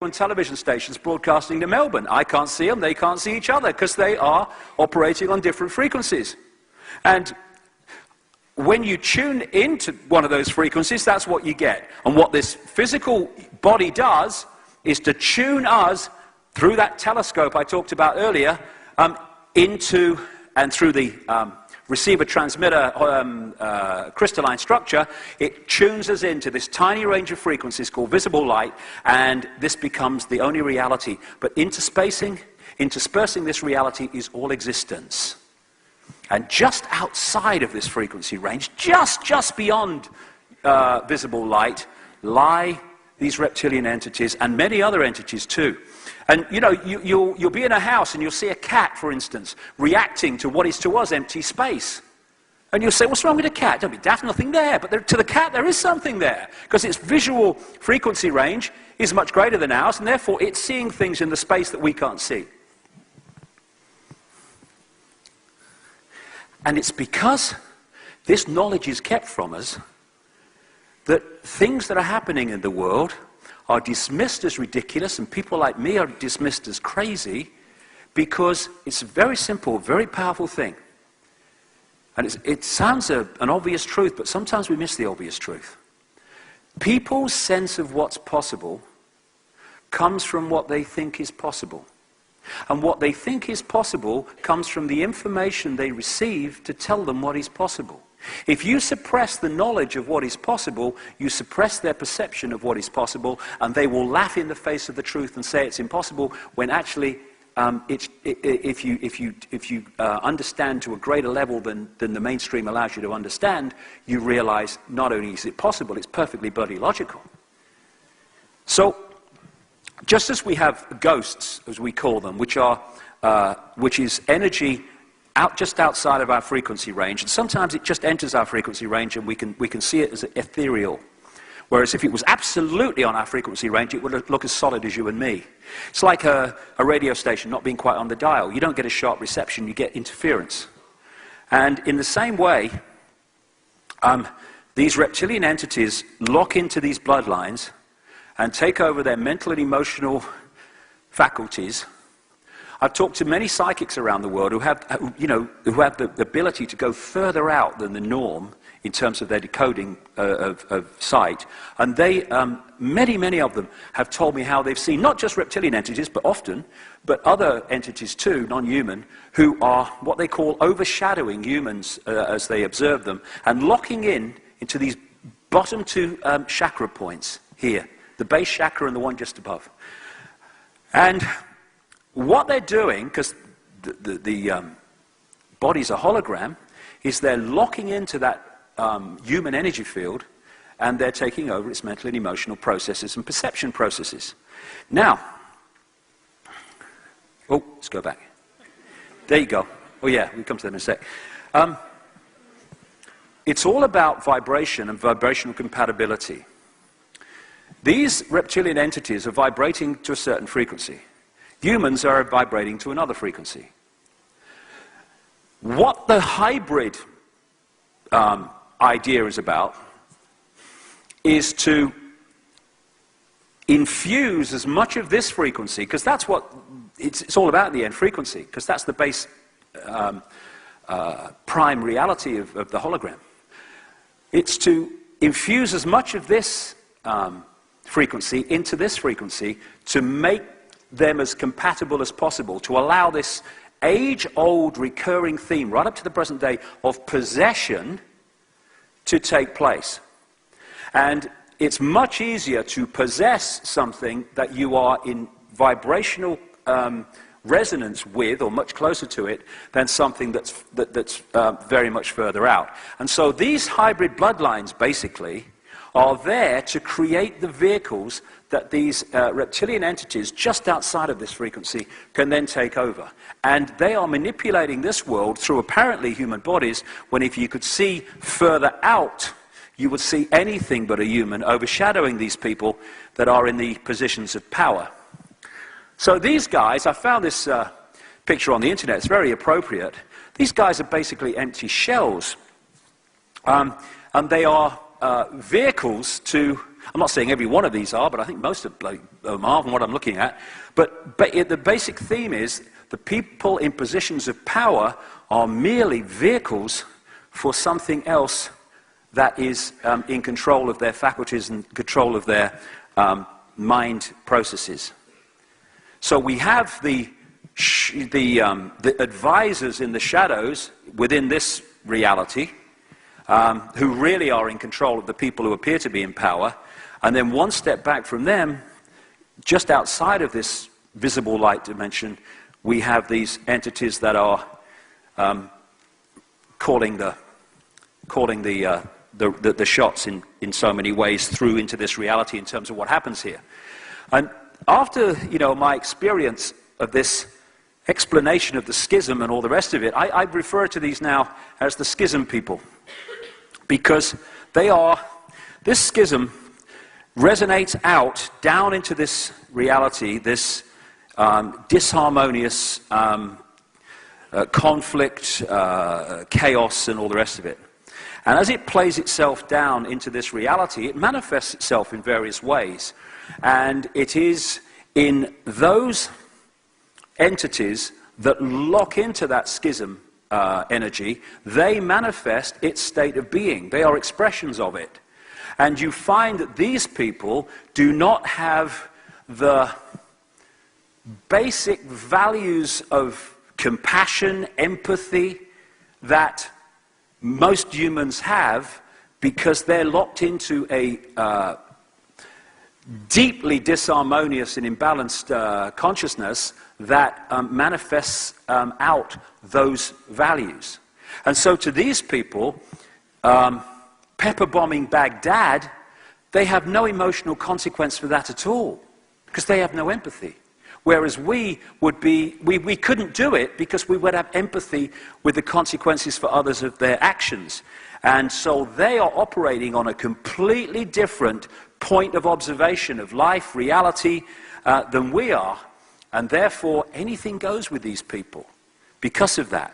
and television stations broadcasting to Melbourne. I can't see them, they can't see each other, because they are operating on different frequencies. And when you tune into one of those frequencies, that's what you get. And what this physical body does is to tune us through that telescope I talked about earlier, into and through the receiver-transmitter crystalline structure. It tunes us into this tiny range of frequencies called visible light, and this becomes the only reality. But interspersing this reality is all existence. And just outside of this frequency range, just beyond visible light, lie these reptilian entities and many other entities too. And you know, you'll be in a house and you'll see a cat, for instance, reacting to what is to us empty space. And you'll say, what's wrong with the cat? Don't be daft, nothing there. But to the cat, there is something there, because its visual frequency range is much greater than ours, and therefore it's seeing things in the space that we can't see. And it's because this knowledge is kept from us that things that are happening in the world are dismissed as ridiculous, and people like me are dismissed as crazy, because it's a very simple, very powerful thing. And it sounds an obvious truth, but sometimes we miss the obvious truth. People's sense of what's possible comes from what they think is possible. And what they think is possible comes from the information they receive to tell them what is possible. If you suppress the knowledge of what is possible, you suppress their perception of what is possible, and they will laugh in the face of the truth and say it's impossible, when actually, if you understand to a greater level than the mainstream allows you to understand, you realize not only is it possible, it's perfectly bloody logical. So, just as we have ghosts, as we call them, which is energy just outside of our frequency range, and sometimes it just enters our frequency range and we can see it as ethereal. Whereas if it was absolutely on our frequency range, it would look as solid as you and me. It's like a radio station not being quite on the dial. You don't get a sharp reception, you get interference. And in the same way, these reptilian entities lock into these bloodlines and take over their mental and emotional faculties. I've talked to many psychics around the world who have the ability to go further out than the norm in terms of their decoding of sight. And they, many of them have told me how they've seen not just reptilian entities, but other entities too, non-human, who are what they call overshadowing humans as they observe them, and locking into these bottom two chakra points here. The base chakra and the one just above. And what they're doing, because the body's a hologram, is they're locking into that human energy field, and they're taking over its mental and emotional processes and perception processes. Now, let's go back. There you go. Oh yeah, we'll come to that in a sec. It's all about vibration and vibrational compatibility. These reptilian entities are vibrating to a certain frequency. Humans are vibrating to another frequency. What the hybrid idea is about is to infuse as much of this frequency, because that's what it's all about in the end, frequency, because that's the base prime reality of the hologram. It's to infuse as much of this frequency into this frequency to make them as compatible as possible, to allow this age-old recurring theme right up to the present day of possession to take place. And it's much easier to possess something that you are in vibrational resonance with, or much closer to it, than something that's very much further out. And so these hybrid bloodlines basically are there to create the vehicles that these reptilian entities just outside of this frequency can then take over. And they are manipulating this world through apparently human bodies, when if you could see further out, you would see anything but a human overshadowing these people that are in the positions of power. So these guys, I found this picture on the internet, it's very appropriate. These guys are basically empty shells. And they are vehicles to I'm not saying every one of these are, but I think most of them are from what I'm looking at. But the basic theme is the people in positions of power are merely vehicles for something else that is in control of their faculties and control of their mind processes. So we have the advisors in the shadows within this reality, who really are in control of the people who appear to be in power. And then one step back from them, just outside of this visible light dimension, we have these entities that are calling the shots in so many ways through into this reality in terms of what happens here. And after, my experience of this explanation of the schism and all the rest of it, I refer to these now as the schism people. Because this schism resonates out down into this reality, this disharmonious conflict, chaos, and all the rest of it. And as it plays itself down into this reality, it manifests itself in various ways. And it is in those entities that lock into that schism energy, they manifest its state of being. They are expressions of it. And you find that these people do not have the basic values of compassion, empathy that most humans have, because they're locked into a deeply disharmonious and imbalanced consciousness that manifests out those values. And so to these people, pepper bombing Baghdad, they have no emotional consequence for that at all, because they have no empathy. Whereas we couldn't do it because we would have empathy with the consequences for others of their actions. And so they are operating on a completely different point of observation of life, reality, than we are. And therefore, anything goes with these people because of that.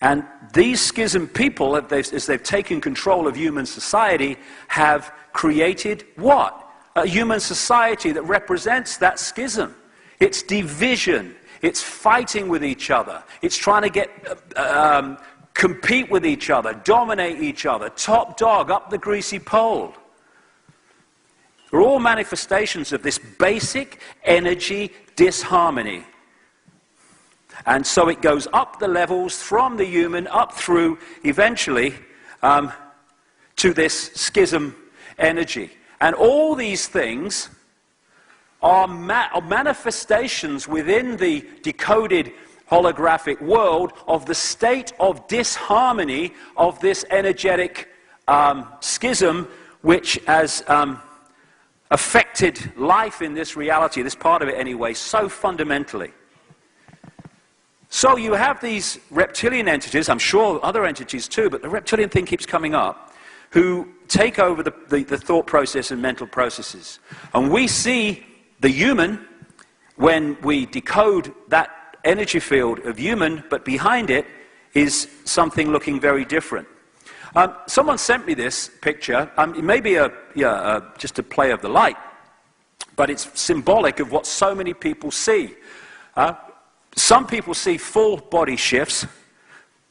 And these schism people, as they've taken control of human society, have created what? A human society that represents that schism. It's division. It's fighting with each other. It's trying to compete with each other, dominate each other, top dog, up the greasy pole. They're all manifestations of this basic energy disharmony. And so it goes up the levels from the human up through, eventually, to this schism energy. And all these things are manifestations within the decoded holographic world of the state of disharmony of this energetic schism, which has affected life in this reality, this part of it anyway, so fundamentally. So you have these reptilian entities, I'm sure other entities too, but the reptilian thing keeps coming up, who take over the thought process and mental processes. And we see the human when we decode that energy field of human, but behind it is something looking very different. Someone sent me this picture. It may be just a play of the light, but it's symbolic of what so many people see. Some people see full body shifts.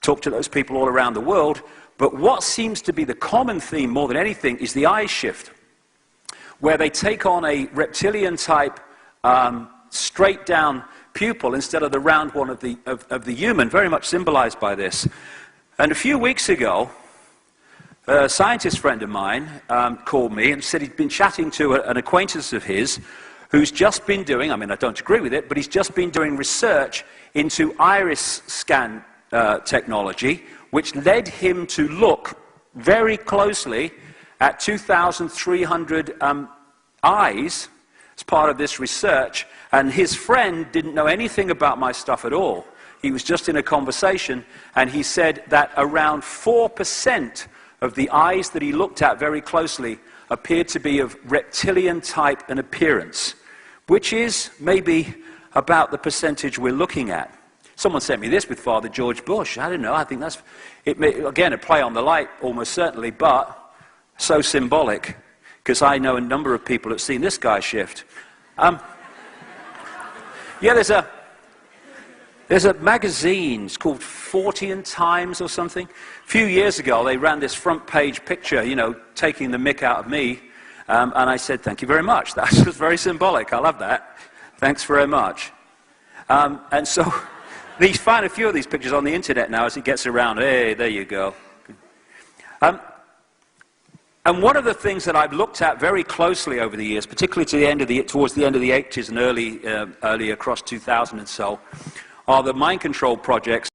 Talk to those people all around the world. But what seems to be the common theme more than anything is the eye shift, where they take on a reptilian type straight down pupil instead of the round one of the human, very much symbolized by this. And a few weeks ago, a scientist friend of mine called me and said he'd been chatting to an acquaintance of his who's just been doing, I don't agree with it, but he's just been doing research into iris scan technology, which led him to look very closely at 2,300 eyes as part of this research. And his friend didn't know anything about my stuff at all. He was just in a conversation, and he said that around 4% of the eyes that he looked at very closely appeared to be of reptilian type and appearance, which is maybe about the percentage we're looking at. Someone sent me this with Father George Bush. I don't know, I think that's, again, a play on the light, almost certainly, but so symbolic. because I know a number of people that have seen this guy shift. Yeah, there's a magazine, it's called Fortean Times or something. A few years ago, they ran this front page picture, you know, taking the mick out of me. And I said, thank you very much. That was very symbolic. I love that. Thanks very much. And so you find a few of these pictures on the internet now as it gets around. Hey, there you go. And one of the things that I've looked at very closely over the years, particularly towards the end of the 80s and early across 2000 and so, are the mind control projects